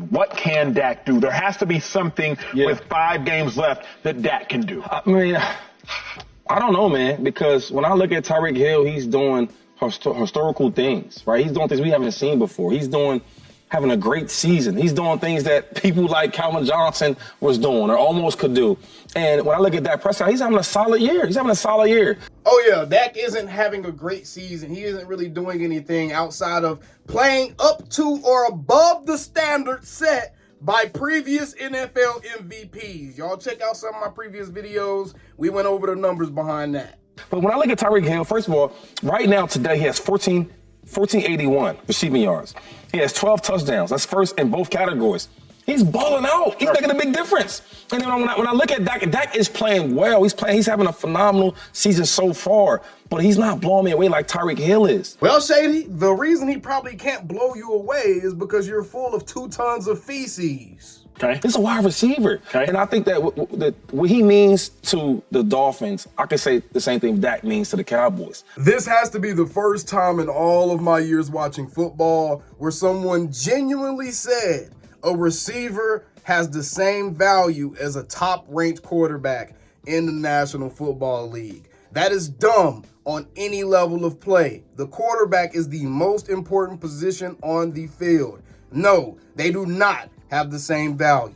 what can Dak do? There has to be something with 5 games left that Dak can do. I mean, I don't know, man, because when I look at Tyreek Hill, he's doing historical things, right? He's doing things we haven't seen before. He's having a great season. He's doing things that people like Calvin Johnson was doing or almost could do. And when I look at Dak Prescott, he's having a solid year. Oh, yeah, Dak isn't having a great season. He isn't really doing anything outside of playing up to or above the standard set by previous NFL MVPs. Y'all check out some of my previous videos. We went over the numbers behind that. But when I look at Tyreek Hill, first of all, right now today he has 1481 receiving yards. He has 12 touchdowns. That's first in both categories. He's balling out. He's making a big difference. And then when I look at Dak is playing well. He's having a phenomenal season so far, but he's not blowing me away like Tyreek Hill is. Well, Shady, the reason he probably can't blow you away is because you're full of 2 tons of feces. Okay. He's a wide receiver. Okay. And I think that what he means to the Dolphins, I could say the same thing Dak means to the Cowboys. This has to be the first time in all of my years watching football where someone genuinely said a receiver has the same value as a top-ranked quarterback in the National Football League. That is dumb on any level of play. The quarterback is the most important position on the field. No, they do not have the same value.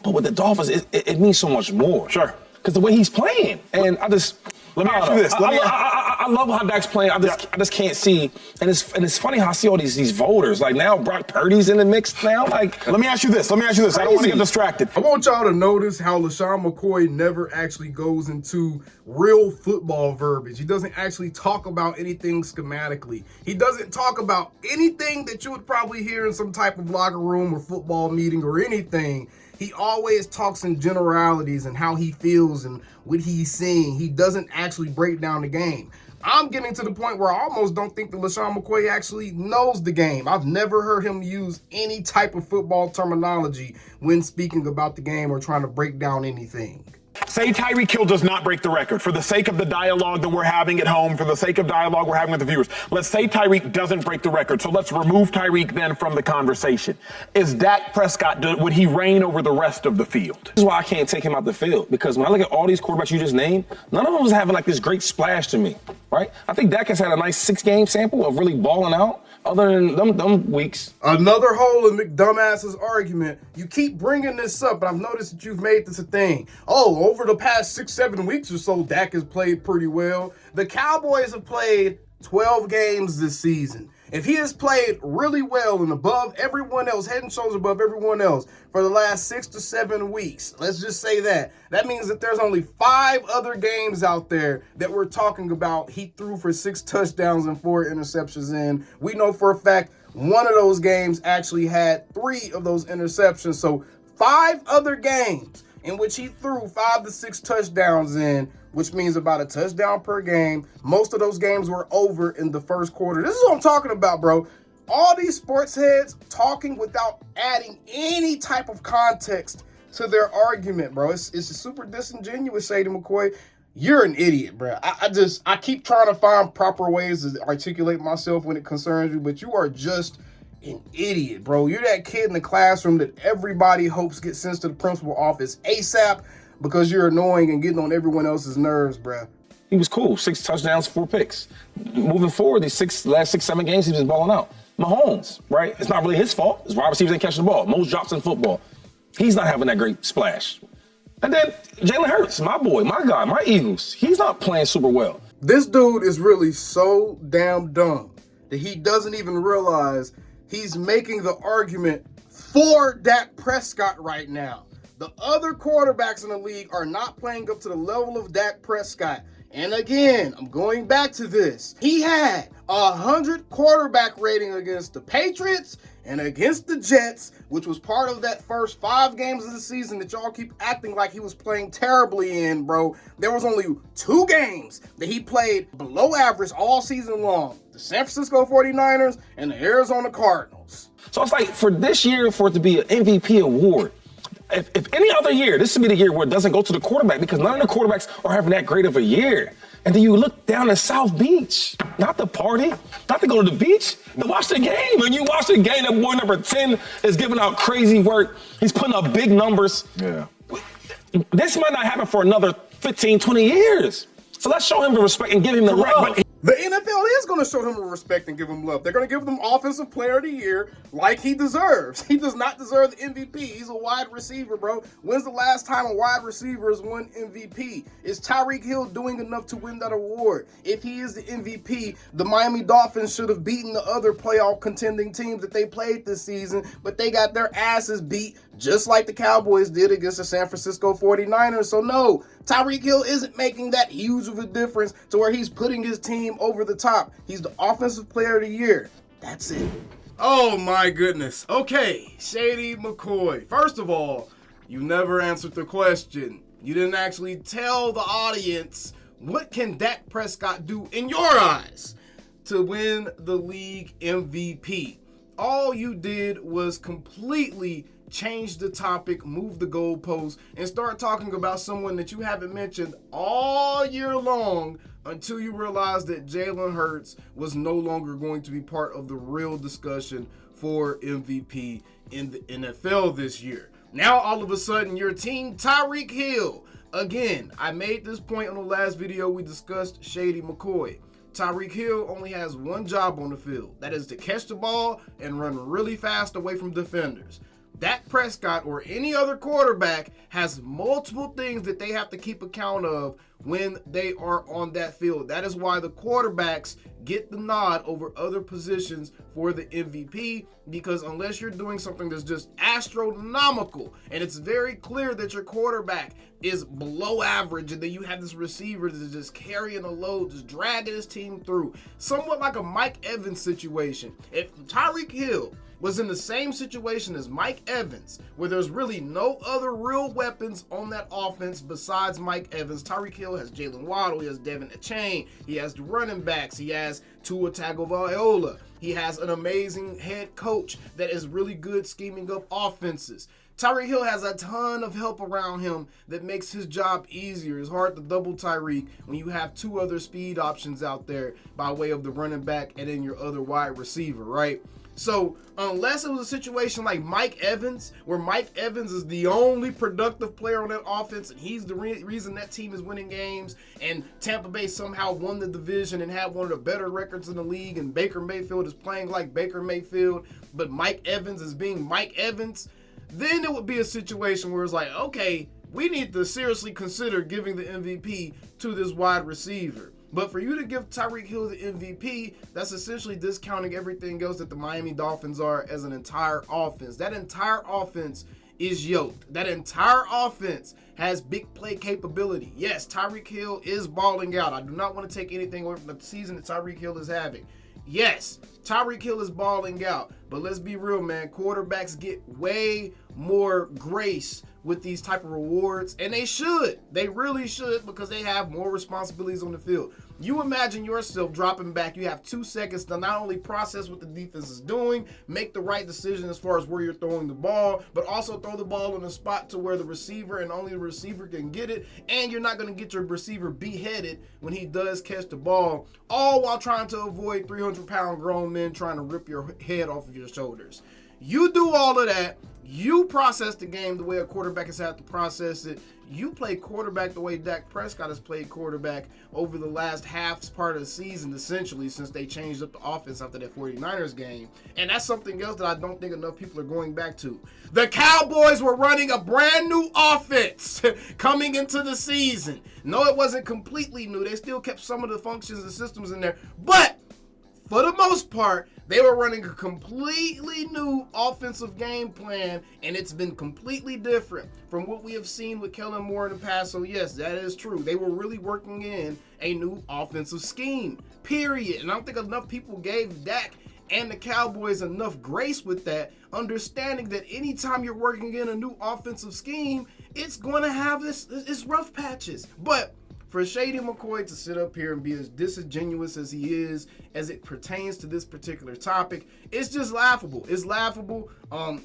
But with the Dolphins, it means so much more. Sure. Because the way he's playing. And let me ask you this. I love how Dak's playing. I just can't see. And it's funny how I see all these voters. Like now Brock Purdy's in the mix now. Like, let me ask you this. I don't want to get distracted. I want y'all to notice how LeSean McCoy never actually goes into real football verbiage. He doesn't actually talk about anything schematically. He doesn't talk about anything that you would probably hear in some type of locker room or football meeting or anything. He always talks in generalities and how he feels and what he's seeing. He doesn't actually break down the game. I'm getting to the point where I almost don't think that LeSean McCoy actually knows the game. I've never heard him use any type of football terminology when speaking about the game or trying to break down anything. Say Tyreek Hill does not break the record. For the sake of the dialogue that we're having at home, for the sake of dialogue we're having with the viewers, let's say Tyreek doesn't break the record. So let's remove Tyreek then from the conversation. Is Dak Prescott, would he reign over the rest of the field? This is why I can't take him out the field, because when I look at all these quarterbacks you just named, none of them was having like this great splash to me, right? I think Dak has had a nice 6-game sample of really balling out. Other than them weeks. Another hole in McDumbass's argument. You keep bringing this up, but I've noticed that you've made this a thing. Oh, over the past 6-7 weeks or so, Dak has played pretty well. The Cowboys have played 12 games this season. If he has played really well and above everyone else, head and shoulders above everyone else for the last 6 to 7 weeks, let's just say that means that there's only 5 other games out there that we're talking about he threw for 6 touchdowns and 4 interceptions in. We know for a fact one of those games actually had 3 of those interceptions. So 5 other games in which he threw 5 to 6 touchdowns in, which means about a touchdown per game. Most of those games were over in the first quarter. This is what I'm talking about, bro. All these sports heads talking without adding any type of context to their argument, bro. It's super disingenuous, Shady McCoy. You're an idiot, bro. I keep trying to find proper ways to articulate myself when it concerns you, but you are just an idiot, bro. You're that kid in the classroom that everybody hopes gets sent to the principal office ASAP because you're annoying and getting on everyone else's nerves, bro. He was cool. 6 touchdowns, 4 picks. Moving forward, these last 6-7 games, he's been balling out. Mahomes, right? It's not really his fault. His wide receivers ain't catching the ball. Most drops in football. He's not having that great splash. And then Jalen Hurts, my boy, my guy, my Eagles. He's not playing super well. This dude is really so damn dumb that he doesn't even realize he's making the argument for Dak Prescott right now. The other quarterbacks in the league are not playing up to the level of Dak Prescott. And again, I'm going back to this. He had 100 quarterback rating against the Patriots and against the Jets, which was part of that first 5 games of the season that y'all keep acting like he was playing terribly in, bro. There was only 2 games that he played below average all season long. The San Francisco 49ers and the Arizona Cardinals. So it's like for this year, for it to be an MVP award, if any other year, this would be the year where it doesn't go to the quarterback because none of the quarterbacks are having that great of a year. And then you look down at South Beach, not the party, not to go to the beach, to watch the game. When you watch the game, that boy number 10 is giving out crazy work. He's putting up big numbers. Yeah. This might not happen for another 15, 20 years. So let's show him the respect and give him the love. The NFL is going to show him respect and give him love. They're going to give him Offensive Player of the Year like he deserves. He does not deserve the MVP. He's a wide receiver, bro. When's the last time a wide receiver has won MVP? Is Tyreek Hill doing enough to win that award? If he is the MVP, the Miami Dolphins should have beaten the other playoff contending teams that they played this season, but they got their asses beat just like the Cowboys did against the San Francisco 49ers. So no, Tyreek Hill isn't making that huge of a difference to where he's putting his team over the top. He's the Offensive Player of the Year. That's it. Oh my goodness. Okay, Shady McCoy. First of all, you never answered the question. You didn't actually tell the audience what can Dak Prescott do in your eyes to win the league MVP. All you did was completely change the topic, move the goalposts, and start talking about someone that you haven't mentioned all year long until you realize that Jalen Hurts was no longer going to be part of the real discussion for MVP in the NFL this year. Now, all of a sudden, your team, Tyreek Hill. Again, I made this point on the last video we discussed Shady McCoy. Tyreek Hill only has one job on the field. That is to catch the ball and run really fast away from defenders. Dak Prescott or any other quarterback has multiple things that they have to keep account of when they are on that field. That is why the quarterbacks get the nod over other positions for the MVP, because unless you're doing something that's just astronomical and it's very clear that your quarterback is below average, and then you have this receiver that's just carrying a load, just dragging his team through, somewhat like a Mike Evans situation. If Tyreek Hill was in the same situation as Mike Evans, where there's really no other real weapons on that offense besides Mike Evans. Tyreek Hill has Jalen Waddle, he has Devin Achane, he has the running backs, he has Tua Tagovailoa, he has an amazing head coach that is really good scheming up offenses. Tyreek Hill has a ton of help around him that makes his job easier. It's hard to double Tyreek when you have two other speed options out there by way of the running back and then your other wide receiver, right? So unless it was a situation like Mike Evans, where Mike Evans is the only productive player on that offense and he's the reason that team is winning games, and Tampa Bay somehow won the division and had one of the better records in the league, and Baker Mayfield is playing like Baker Mayfield, but Mike Evans is being Mike Evans, then it would be a situation where it's like, okay, we need to seriously consider giving the MVP to this wide receiver. But for you to give Tyreek Hill the MVP, that's essentially discounting everything else that the Miami Dolphins are as an entire offense. That entire offense is yoked. That entire offense has big play capability. Yes, Tyreek Hill is balling out. I do not want to take anything away from the season that Tyreek Hill is having. Yes, Tyreek Hill is balling out. But let's be real, man. Quarterbacks get way more grace with these type of rewards, and they should. They really should, because they have more responsibilities on the field. You imagine yourself dropping back. You have 2 seconds to not only process what the defense is doing, make the right decision as far as where you're throwing the ball, but also throw the ball in a spot to where the receiver and only the receiver can get it, and you're not going to get your receiver beheaded when he does catch the ball, all while trying to avoid 300-pound grown men trying to rip your head off of your shoulders. You do all of that. You process the game the way a quarterback has had to process it. You play quarterback the way Dak Prescott has played quarterback over the last half part of the season, essentially, since they changed up the offense after that 49ers game. And that's something else that I don't think enough people are going back to. The Cowboys were running a brand new offense coming into the season. No, it wasn't completely new. They still kept some of the functions and systems in there. But for the most part, they were running a completely new offensive game plan, and it's been completely different from what we have seen with Kellen Moore in the past. So yes, that is true. They were really working in a new offensive scheme, period. And I don't think enough people gave Dak and the Cowboys enough grace with that, understanding that anytime you're working in a new offensive scheme, it's going to have it's rough patches. But for Shady McCoy to sit up here and be as disingenuous as he is as it pertains to this particular topic, it's just laughable. It's laughable.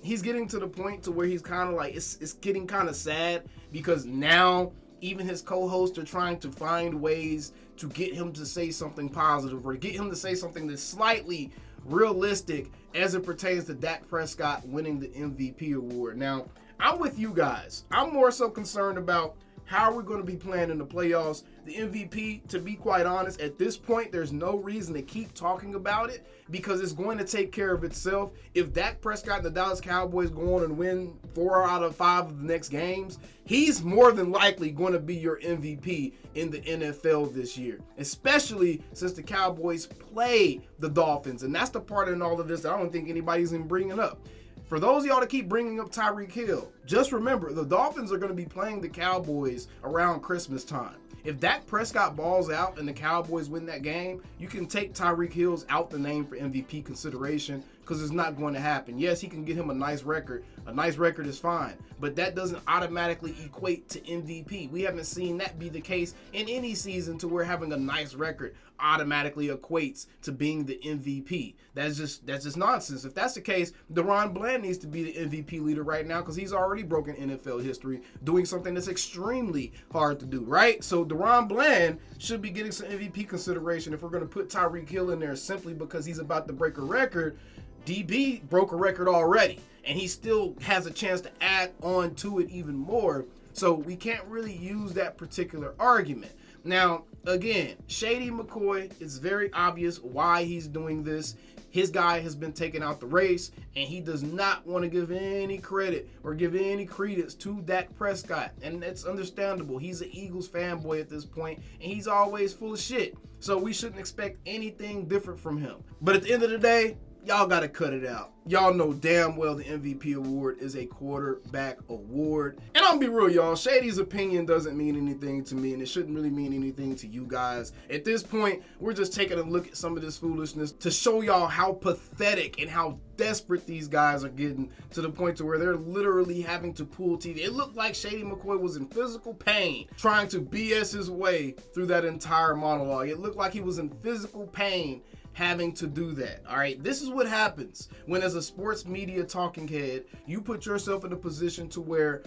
He's getting to the point to where he's kind of like, it's getting kind of sad, because now even his co-hosts are trying to find ways to get him to say something positive or to get him to say something that's slightly realistic as it pertains to Dak Prescott winning the MVP award. Now, I'm with you guys. I'm more so concerned about how are we going to be playing in the playoffs. The MVP, to be quite honest, at this point, there's no reason to keep talking about it because it's going to take care of itself. If Dak Prescott and the Dallas Cowboys go on and win 4 out of 5 of the next games, he's more than likely going to be your MVP in the NFL this year, especially since the Cowboys play the Dolphins. And that's the part in all of this that I don't think anybody's even bringing up. For those of y'all that keep bringing up Tyreek Hill, just remember, the Dolphins are going to be playing the Cowboys around Christmas time. If Dak Prescott balls out and the Cowboys win that game, you can take Tyreek Hill's out the name for MVP consideration because it's not going to happen. Yes, he can get him a nice record. A nice record is fine, but that doesn't automatically equate to MVP. We haven't seen that be the case in any season to where having a nice record automatically equates to being the MVP. That's just nonsense. If that's the case, DaRon Bland needs to be the MVP leader right now because he's already broken NFL history doing something that's extremely hard to do, right? So DaRon Bland should be getting some MVP consideration if we're going to put Tyreek Hill in there simply because he's about to break a record. DB broke a record already, and he still has a chance to add on to it even more. So we can't really use that particular argument. Now, again, Shady McCoy, it's very obvious why he's doing this. His guy has been taken out the race, and he does not want to give any credit or give any credence to Dak Prescott. And it's understandable. He's an Eagles fanboy at this point, and he's always full of shit. So we shouldn't expect anything different from him. But at the end of the day, y'all got to cut it out. Y'all know damn well the MVP award is a quarterback award. And I'll be real, y'all. Shady's opinion doesn't mean anything to me, and it shouldn't really mean anything to you guys. At this point, we're just taking a look at some of this foolishness to show y'all how pathetic and how desperate these guys are getting to the point to where they're literally having to pull teeth. It looked like Shady McCoy was in physical pain trying to BS his way through that entire monologue. It looked like he was in physical pain having to do that. All right, this is what happens when, as a sports media talking head, you put yourself in a position to where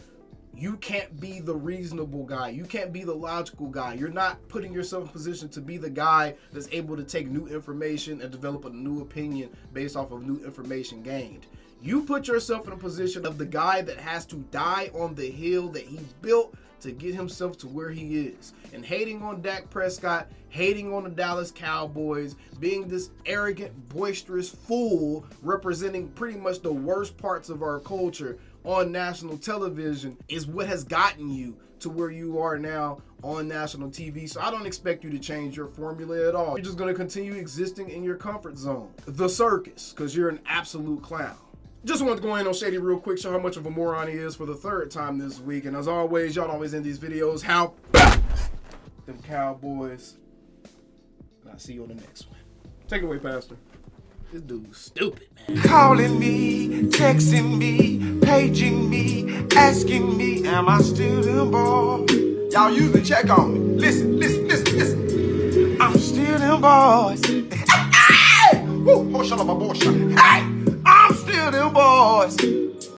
you can't be the reasonable guy. You can't be the logical guy. You're not putting yourself in position to be the guy that's able to take new information and develop a new opinion based off of new information gained. You put yourself in a position of the guy that has to die on the hill that he built to get himself to where he is. And hating on Dak Prescott, hating on the Dallas Cowboys, being this arrogant, boisterous fool representing pretty much the worst parts of our culture on national television is what has gotten you to where you are now on national TV. So I don't expect you to change your formula at all. You're just going to continue existing in your comfort zone. The circus, because you're an absolute clown. Just wanted to go in on Shady real quick, show how much of a moron he is for the 3rd time this week. And as always, y'all always end these videos, how them Cowboys. And I'll see you on the next one. Take it away, Pastor. This dude's stupid, man. Calling me, texting me, paging me, asking me, am I still them boys? Y'all usually check on me. Listen. I'm still them boys. Hey! Woo! Hey! I'm still them boys.